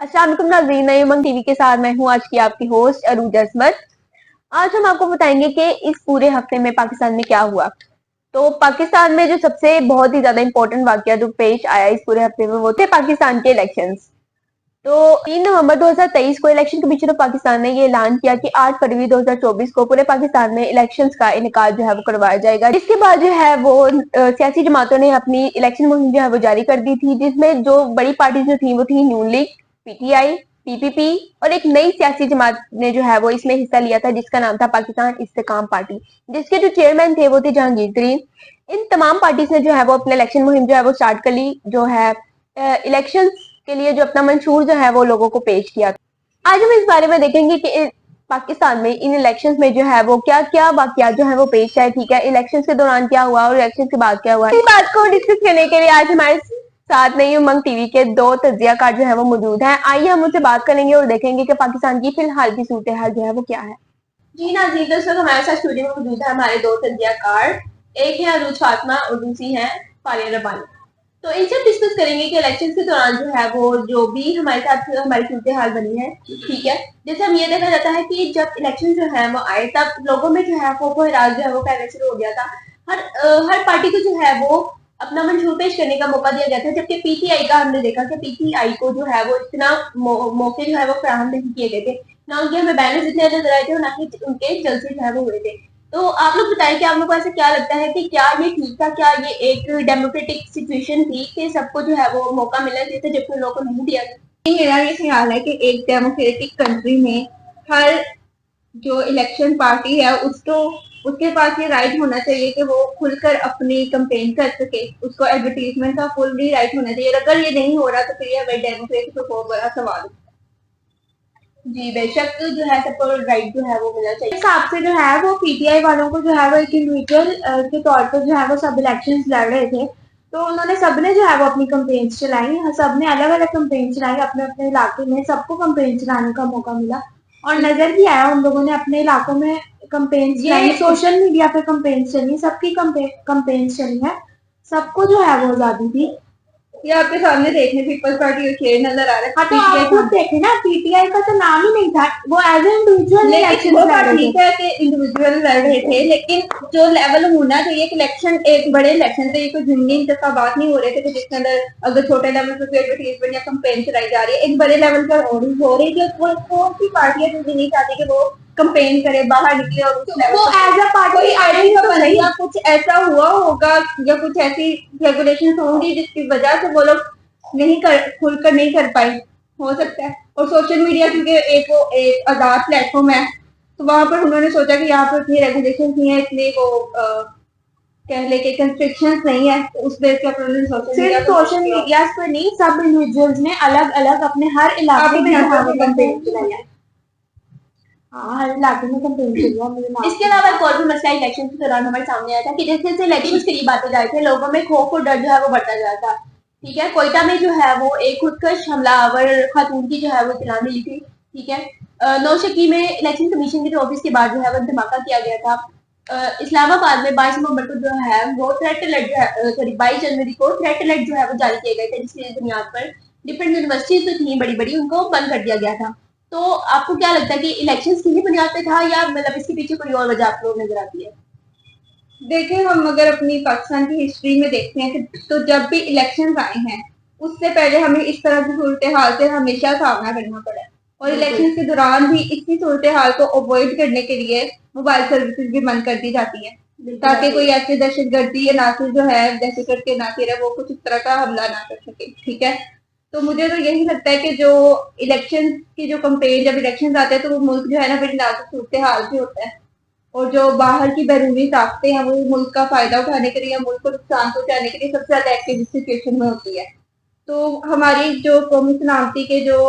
अस्सलाम वालेकुम नाज़रीन, नई उमंग टीवी के साथ मैं हूं आज की आपकी होस्ट अरूज असमत। आज हम आपको बताएंगे कि इस पूरे हफ्ते में पाकिस्तान में क्या हुआ। तो पाकिस्तान में जो सबसे बहुत ही ज्यादा इंपॉर्टेंट वाकया जो पेश आया इस पूरे हफ्ते में वो थे पाकिस्तान के इलेक्शंस। तो 3 नवंबर 2023 को इलेक्शन कमीशन ऑफ पाकिस्तान ने ये ऐलान किया कि 8 फरवरी 2024 को पूरे पाकिस्तान में इलेक्शंस का इनेकाद जो है वो करवाया जाएगा। इसके बाद जो है वो सियासी जमातों ने अपनी इलेक्शन मुहिम जो है वो जारी कर दी थी, जिसमें जो बड़ी पार्टी जो थी वो थी नून लीग, पीटीआई, पीपीपी और एक नई सियासी जमात ने जो है वो इसमें हिस्सा लिया था जिसका नाम था पाकिस्तान इस्तेकाम पार्टी, जिसके जो चेयरमैन थे वो थे जहांगीर तरीन। इन तमाम पार्टीज ने जो है वो अपने इलेक्शन मुहिम जो है वो स्टार्ट कर ली, जो है इलेक्शन के लिए जो अपना मंशूर जो है वो लोगों को पेश किया। आज हम इस बारे में देखेंगे कि पाकिस्तान में इन इलेक्शंस में जो है वो क्या क्या वाकया जो है वो पेश है, ठीक है, इलेक्शंस के दौरान क्या हुआ और इलेक्शन के बाद क्या हुआ। इस बात को डिस्कस करने के लिए आज हमारे साथ नई उमंग टीवी के 2 तज्जियाकार जो है वो मौजूद हैं। आइए हम उनसे बात करेंगे और देखेंगे कि पाकिस्तान की फिलहाल की सूरत हाल जो है वो क्या है। जी नाज़रीन, दोस्तों हमारे साथ स्टूडियो में मौजूद है हमारे 2 तज्जियाकार। एक है अरूज फातिमा और दूसरी है फारिया रब्बानी। तो इनसे डिस्कस करेंगे कि इलेक्शन के दौरान जो है वो जो भी हमारे साथ हमारी सूरत हाल बनी है, ठीक है। जैसे हम ये देखा जाता है कि जब इलेक्शन जो है वो आए तब लोगों में जो है खौफ और हिरास जो है वो फैलना शुरू हो गया था। हर पार्टी को जो है वो अपना मंशूर पेश करने का मौका दिया गया था, जबकि पीटीआई का हमने देखा कि पीटीआई को जो है वो इतना मौके जो है वो फराहम नहीं किए गए थे। ना उनके हमें बैनर्स इतने नजर आए थे और ना ही उनके जलसे जो है वो हुए थे। तो आप लोग बताएं कि आप लोग को ऐसे क्या लगता है कि क्या ये ठीक था, क्या ये एक डेमोक्रेटिक सिचुएशन थी कि सबको जो है वो मौका मिलना चाहिए था जबकि लोगों को नहीं दिया गया। मेरा ये ख्याल है कि एक डेमोक्रेटिक कंट्री में हर जो इलेक्शन पार्टी है उसको उसके पास ये राइट होना चाहिए कि वो खुलकर अपनी कंपेन कर सके, उसको एडवर्टीजमेंट का फुल भी राइट होना चाहिए। अगर ये नहीं हो रहा तो फिर ये डेमोक्रेसी को बहुत बड़ा सवाल है। जी बेशक जो है सबको राइट जो है वो मिलना चाहिए। इस हिसाब से जो है वो पीटीआई वालों को जो है वो एक इंडिविजुअल के तौर पर जो है वो सब इलेक्शन लड़ रहे थे, तो उन्होंने सबने जो है वो अपनी कंपेन चलाई, सबने अलग अलग कंपेन चलाई अपने अपने इलाके में, सबको कंपेन चलाने का मौका मिला और नजर भी आया उन लोगों ने अपने इलाकों में कंपेन चलाई, सोशल मीडिया पे कंपेन चली, सबकी कंपेन चली है, सबको जो है वो आजादी थी। ये आपके सामने देखने पीपल्स पार्टी शेर नजर आ रहा है। हाँ तो आप खुद देखे ना, पीटीआई का तो नाम ही नहीं था, वो एज ए इंडिविजुअल इलेक्शन लड़ रहे थे। ठीक है कि इंडिविजुअल लड़ रहे थे, लेकिन जो लेवल होना चाहिए कि इलेक्शन एक बड़े इलेक्शन से ये कोई जिमनी इंतखाबात नहीं हो रहे थे कि जिसके अंदर अगर छोटे लेवल पर कोई एडवर्टीजमेंट या कंपेन चलाई जा रही है, एक बड़े लेवल पर हो रही है। कौन सी पार्टियां जो नहीं चाहती कि वो कंपेन करे, बाहर निकले और वो एज अ पार्टी आई या कुछ ऐसा हुआ होगा या कुछ ऐसी रेगुलेशन होंगी जिसकी वजह से वो लोग नहीं कर खुलकर नहीं कर पाई, हो सकता है। और सोशल मीडिया क्योंकि एक आजाद प्लेटफॉर्म है, तो वहां पर उन्होंने सोचा कि यहाँ पर इतनी रेगुलेशन नहीं है, इतनी वो कह ले के कंस्ट्रिक्शंस नहीं है, तो उस बेस पर उन्होंने सोशल मीडिया पर नहीं, सब इंडिविजुअल्स ने अलग अलग अपने हर इलाके में कंपेन चलाया। हाँ, हर इलाके में कंपेन चली। इसके अलावा एक और भी मसला इलेक्शन के दौरान हमारे सामने आया था कि जैसे जैसे इलेक्शन करीब आते जाए थे लोगों में खौफ और डर जो है वो बढ़ता जा था, ठीक है। कोयटा में जो है वो एक खुदकश हमलावर खातून की जो है वो इत्तला मिली थी, ठीक है। नौशकी में इलेक्शन कमीशन के जो ऑफिस के बाद जो है वो धमाका किया गया था। इस्लामाबाद में 22 नवंबर को जो है वो थ्रेट अलर्ट जो है, सॉरी 22 जनवरी को थ्रेट अलर्ट जो है वो जारी किए गए थे, जिसकी बुनियाद पर डिफरेंट यूनिवर्सिटीज जो थी बड़ी बड़ी उनको बंद कर दिया गया था। तो आपको क्या लगता है कि इलेक्शंस की ही बुनियाद पे था या मतलब इसके पीछे कोई और वजह आपको नजर आती है? देखिए, हम अगर अपनी पाकिस्तान की हिस्ट्री में देखते हैं कि तो जब भी इलेक्शन आए हैं उससे पहले हमें इस तरह की सूरत हाल से हमेशा सामना करना पड़ा है, और इलेक्शन के दौरान भी इसी सूरत हाल को अवॉइड करने के लिए मोबाइल सर्विसेज भी बंद कर दी जाती है, ताकि कोई ऐसे दहशतगर्दी या नासिर जो है दहशतगर्द के नासिर है वो कुछ इस तरह का हमला ना कर सके, ठीक है। तो मुझे तो यही लगता है कि जो इलेक्शन की जो कंपेन, जब इलेक्शन आते हैं तो वो मुल्क जो है ना बड़ी नाजुक सूरत हाल से होता है, और जो बाहर की बैरूनी ताकतें हैं वो मुल्क का फायदा उठाने के लिए या मुल्क को नुकसान पहुंचाने के लिए सबसे ज्यादा एक्टिव इस सिचुएशन में होती है। तो हमारी जो कौमी सलामती के जो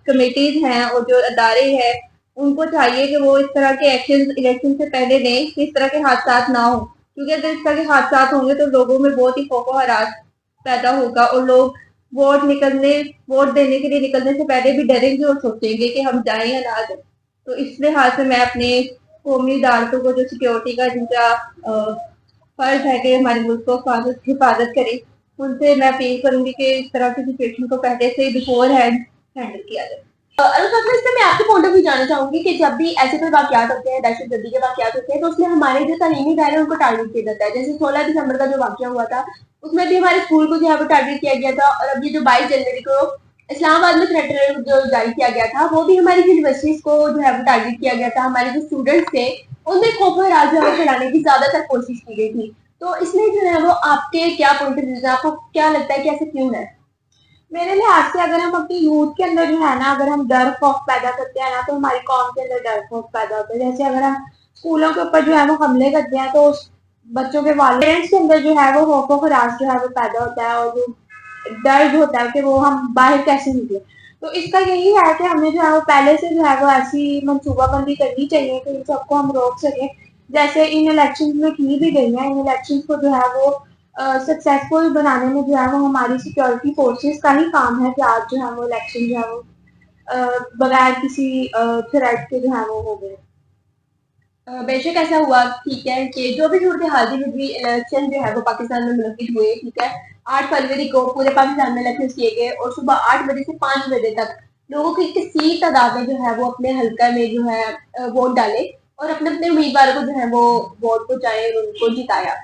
कमेटीज हैं और जो अदारे हैं उनको चाहिए कि वो इस तरह के एक्शन इलेक्शन से पहले लें कि इस तरह के हादसा ना हो, क्योंकि अगर इस तरह के हादसा होंगे तो लोगों में बहुत ही खौफ हरास पैदा होगा और लोग वोट देने के लिए निकलने से पहले भी डरेंगे और सोचेंगे कि हम जाएं या ना जाएं। तो इस लिहाज से मैं अपने कौमी इदारतों को जो सिक्योरिटी का जिनका फर्ज है कि हमारे मुल्क को हिफाजत करे, उनसे मैं अपील करूंगी कि इस तरह की सिचुएशन को पहले से बिफोर हैंड हैंडल किया जाए। अनुशासन इसमें मैं आपके पॉइंट ऑफ व्यू जानना चाहूंगी कि जब भी ऐसे कोई वाकयात होते हैं, दहशतगर्दी के वाकयात होते हैं, तो उसमें हमारे जो तालीमी इदारे हैं उनको टारगेट किया जाता है। जैसे 16 दिसंबर का जो वाकया हुआ था, उसमें भी हमारे स्कूल को जो है वो टारगेट किया गया था। और अब ये जो 22 जनवरी को इस्लामाबाद में थ्रेट अलर्ट जो जारी किया गया था, वो भी हमारी यूनिवर्सिटीज को जो है वो टारगेट किया गया था। हमारे जो स्टूडेंट्स थे उनमें खौफ और राज फैलाने की ज्यादातर कोशिश की गई थी। तो इसमें जो है वो आपके क्या पॉइंट ऑफ व्यू है, आपको क्या लगता है कि ऐसे क्यों है? मेरे लिहाज से अगर हम अपनी यूथ के अंदर जो है ना, अगर हम डर खौफ पैदा करते हैं ना, तो हमारी कौम के अंदर डर खौफ पैदा होता है। जैसे अगर हम स्कूलों के ऊपर जो है वो हमले करते हैं, तो उस बच्चों के पेरेंट्स के अंदर जो है वो खौफ और खराश जो है वो पैदा होता है, और जो डर जो होता है कि वो हम बाहर कैसे निकले। तो इसका यही है कि हमें जो है वो पहले से जो है वो ऐसी मंसूबाबंदी करनी चाहिए कि इन सबको हम रोक सकें, जैसे इन इलेक्शन में की भी गई है। इन इलेक्शन को जो है वो सक्सेसफुल बनाने में जो है वो हमारी सिक्योरिटी फोर्सेस का ही काम है कि आज जो है वो इलेक्शन जो है वो बगैर किसी थ्रेट के जो है वो हो गए। बेशक ऐसा हुआ, ठीक है, कि जो भी सूरत हाल थी, भी इलेक्शन जो है वो पाकिस्तान में मुनक्किद हुए, ठीक है। 8 फरवरी को पूरे पाकिस्तान में इलेक्शन किए गए और सुबह 8 बजे से 5 बजे तक लोगों की किसी तादाद में जो है वो अपने हल्का में जो है वोट डाले और अपने अपने उम्मीदवारों को जो है वो वोट पहुंचाए और उनको जिताया।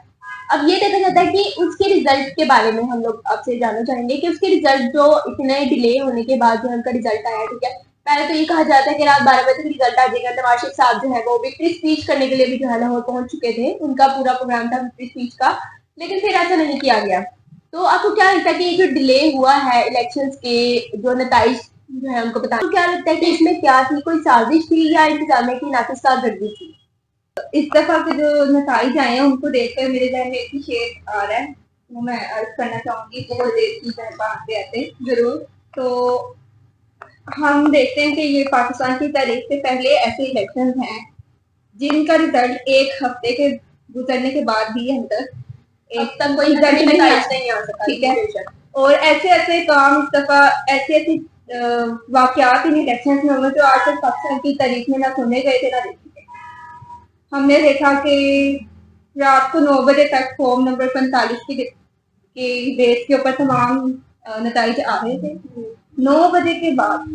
अब ये देखा जाता है कि उसके रिजल्ट के बारे में हम लोग आपसे जानना चाहेंगे कि उसके रिजल्ट जो इतने डिले होने के बाद जो उनका रिजल्ट आया, ठीक है। पहले तो ये कहा जाता है कि रात 12 बजे तक रिजल्ट आ जाएगा। नवाज शरीफ साहब जो है वो विक्ट्री स्पीच करने के लिए भी जो है लाहौर पहुंच चुके थे, उनका पूरा प्रोग्राम था विक्ट्री स्पीच का, लेकिन फिर ऐसा नहीं किया गया। तो आपको क्या लगता है कि ये जो डिले हुआ है इलेक्शन के जो नताइज जो है उनको बताना, तो क्या लगता है कि इसमें क्या थी, कोई साजिश थी या इंतजामिया की नाकिस्तागर्दी थी? इस दफा के जो नताइज आए हैं उनको देखकर मेरे जहन में एक ही शेर आ रहा है, वो मैं अर्ज करना चाहूंगी। बहुत देर की बात पे आते जरूर। तो हम देखते हैं कि ये पाकिस्तान की तारीख से पहले ऐसे इलेक्शन हैं जिनका रिजल्ट एक हफ्ते के गुजरने के बाद भी हम तक अब तक कोई रिजल्ट नहीं आ सका, ठीक है। और ऐसे ऐसे काम इस दफा ऐसी ऐसी वाकयात इन इलेक्शन में हुए जो आज तक पाकिस्तान की तारीख में ना सुने गए थे ना देखे थे। हमने देखा कि रात को 9 बजे तक फॉर्म नंबर 45 के बेस के ऊपर तमाम नताइज आ रहे थे। 9 बजे के बाद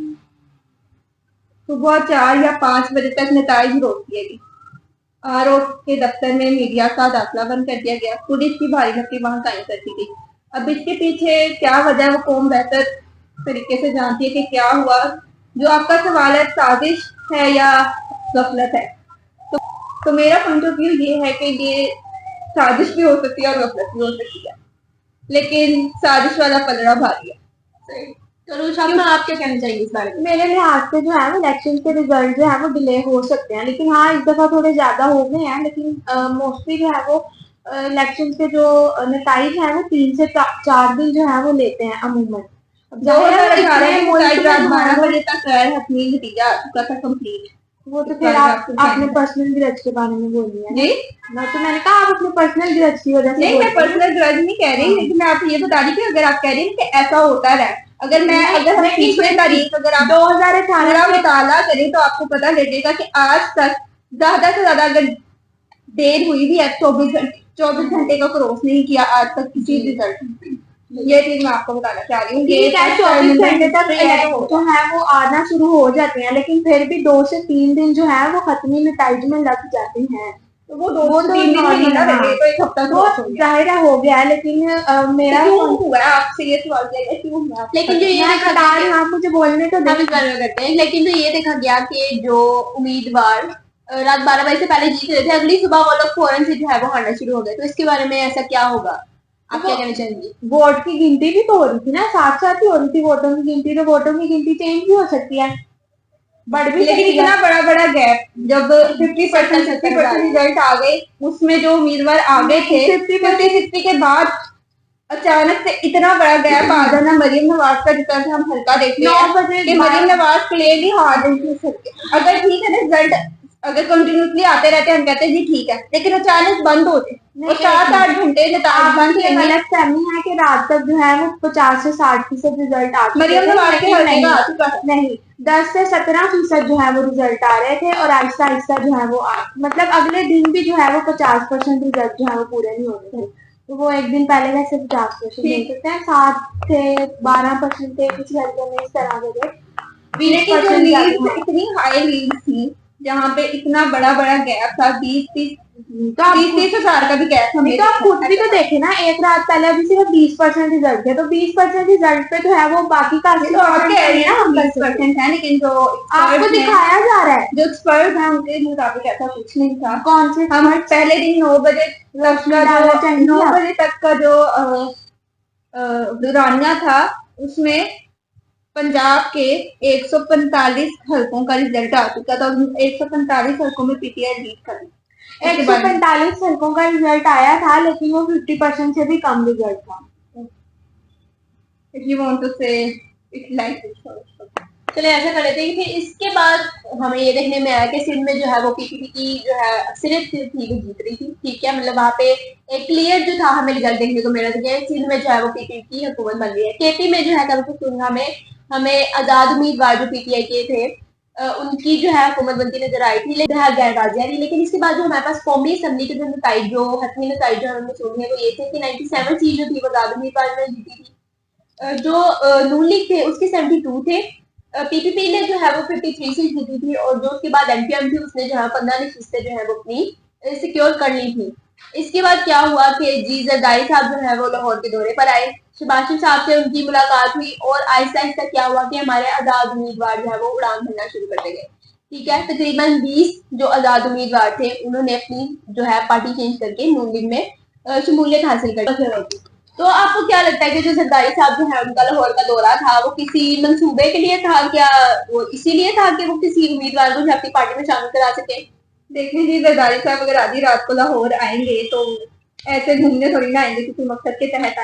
सुबह 4 या 5 बजे तक नताइज रोक दिए गए। आरओ के दफ्तर में मीडिया का दाखिला बंद कर दिया गया। पुलिस की भारी भरती वहां कायम कर दी गई। अब इसके पीछे क्या वजह है वो कौम बेहतर तरीके से जानती है कि क्या हुआ। जो आपका सवाल है साजिश है या गफलत है, तो मेरा पॉइंट ऑफ व्यू ये है कि ये साजिश भी हो सकती है और गफलत भी हो सकती है, लेकिन साजिश वाला पलड़ा भारी है। तो रुशामा आप क्या कहना चाहेंगे इस बारे में? मेरे लिहाज से जो है वो इलेक्शन के रिजल्ट जो है वो डिले हो सकते हैं, लेकिन हाँ इस दफा थोड़े ज्यादा हो गए हैं। लेकिन मोस्टली जो है वो इलेक्शन के जो नताइज है वो 3 से 4 दिन जो है वो लेते हैं अमूमन। 2018 में रात 12 बजे तक गैर हतमी नतीजा आ चुका था कंप्लीट। वो तो फिर आप अपने पर्सनल ग्रज के बारे में बोल रही जी, तो मैंने कहा आप अपने पर्सनल ग्रज की वजह से नहीं, मैं पर्सनल ग्रज नहीं कह रही, लेकिन मैं आपको ये बता रही थी अगर आप कह रही हैं कि ऐसा होता है, अगर मैं अगर हम पिछले तारीख अगर आप 2018 मुताला करें तो आपको पता लगेगा कि आज तक ज्यादा से ज्यादा अगर देर हुई भी है 24 घंटे का क्रॉस नहीं किया आज तक किसी रिजल्ट। ये चीज मैं आपको बताना चाह रही हूँ। ठीक है, 24 घंटे तक जो है वो आना शुरू हो जाते हैं, लेकिन फिर भी 2 से 3 दिन जो है वो खत्मी नताइज में लग जाते हैं। तो वो 2 से 3 दिन में नहीं ना लगे, तो एक हफ्ता वो जाहिर हो गया है। लेकिन मेरा क्यों हुआ है आपसे ये सवाल किया गया क्यों हुआ? लेकिन जो ये देखा बता रही हूँ, आप मुझे बोलने तो हम इस बारे में करते हैं। लेकिन जो ये देखा गया कि जो उम्मीदवार रात 12 बजे से पहले जीत रहे थे, अगली सुबह वो लोग फौरन से जो है वो हारना शुरू हो गए। तो इसके बारे में ऐसा क्या होगा, आप क्या कहना चाहेंगे? वोट की गिनती भी तो हो रही थी ना, साथ साथ ही हो रही थी वोटों की गिनती। तो वोटों की गिनती चेंज भी हो सकती है, बढ़ भी लेकिन इतना बड़ा बड़ा गैप, जब 50% रिजल्ट आ गए उसमें जो उम्मीदवार आगे थे 50-60 के बाद अचानक से इतना बड़ा गैप आ जाना। मरियम नवाज का जितना हम हल्का देखते हैं कि मरियम नवाज क्लियरली हार रही थी। अगर ठीक है रिजल्ट अगर कंटिन्यूसली आते रहते हम कहते हैं जी ठीक है, लेकिन अचानक बंद हो जाए और 7-8 घंटे गलत फहमी है कि रात तक जो है वो 50 से 60% रिजल्ट आ चुके मरियम नवाज के हल्के का आ चुका है। नहीं, 10 से 17% जो है वो रिजल्ट आ रहे थे और आहिस्ता आहिस्ता जो है वो मतलब अगले दिन भी जो है वो 50% रिजल्ट जो है वो पूरे नहीं हो रहे थे। तो वो एक दिन पहले वैसे 50% मिल सकते हैं, 7 से 12% थे कुछ हल्के में इस तरह के थे। लेकिन जो 20% लीड ज्यादा इतनी हाई लीड थी जहाँ पे इतना बड़ा बड़ा गैप था, 20-30 तो आप 20-30 हजार का भी गैप नहीं हमें तो आप खुद भी तो देखे ना, एक रात पहले अभी सिर्फ 20% रिजल्ट है, तो 20% रिजल्ट पे जो है वो बाकी का 80% तो आपके नहीं एरिया ना हम कर सकते। 20% है, लेकिन जो आपको experts हैं, दिखाया जा रहा है जो एक्सपर्ट है उनके मुताबिक ऐसा कुछ नहीं था। कौन से हम पहले दिन 9 बजे तक का डालना जो चाहेंगे 9 आप? बजे तक का जो दौरानिया था, उसमें पंजाब के 145 हलकों का रिजल्ट आ चुका था और 145 हलकों में पीटीआई लीड कर ली। 145 हलकों का रिजल्ट आया था, लेकिन वो 50% से भी कम रिजल्ट था। If you want to say it like this also. चले ऐसा कर लेते हैं कि फिर इसके बाद हमें ये देखने में आया कि सिंध में जो है वो पीपीपी की जो है अक्सरियत थी वो जीत रही थी। ठीक है, मतलब वहाँ पे एक क्लियर जो था हमें रिजल्ट देखने को मिला था, सिंध में जो है वो पीपीपी की हुकूमत बन रही है। केपी में जो है कल सुनना में हमें आजाद उम्मीदवार जो पीटीआई के थे उनकी जो है हुकूमत बनती नजर आई थी, लेकिन गैरबाजी आ रही। लेकिन इसके बाद जो हमारे पास कौमी असम्बली के जो नतीजे जो हतमी नतीजे जो हमने सुने हैं वो ये थे कि 97 सीट जो थी वो आजाद उम्मीदवार ने जीती थी। जो नून लीग थे उसके 72 थे। पीपीपी ने जो है वो 53 सीट जीती थी और जो उसके बाद एमपीएम थी उसने जो है 15 नशिस्तें जो है वो अपनी सिक्योर कर ली थी। इसके बाद क्या हुआ कि जी जरदारी साहब जो है वो लाहौर के दौरे पर आए, शबाशी साहब से उनकी मुलाकात हुई और आहिस्ता आहिस्ता क्या हुआ कि हमारे आजाद उम्मीदवार जो है वो उड़ान भरना शुरू करते गए। ठीक है, तकरीबन 20 जो आजाद उम्मीदवार थे उन्होंने अपनी जो है पार्टी चेंज करके नून लीग में शमूलियत हासिल कर। तो आपको क्या लगता है कि जो जरदारी साहब जो है उनका लाहौर का दौरा था वो किसी मंसूबे के लिए था, क्या वो इसीलिए था कि वो किसी उम्मीदवार को जो अपनी पार्टी में शामिल करा सके? देखिए जी, जरदारी साहब अगर आधी रात को लाहौर आएंगे तो ऐसे घूमने थोड़ी ना आएंगे, किसी मकसद के तहत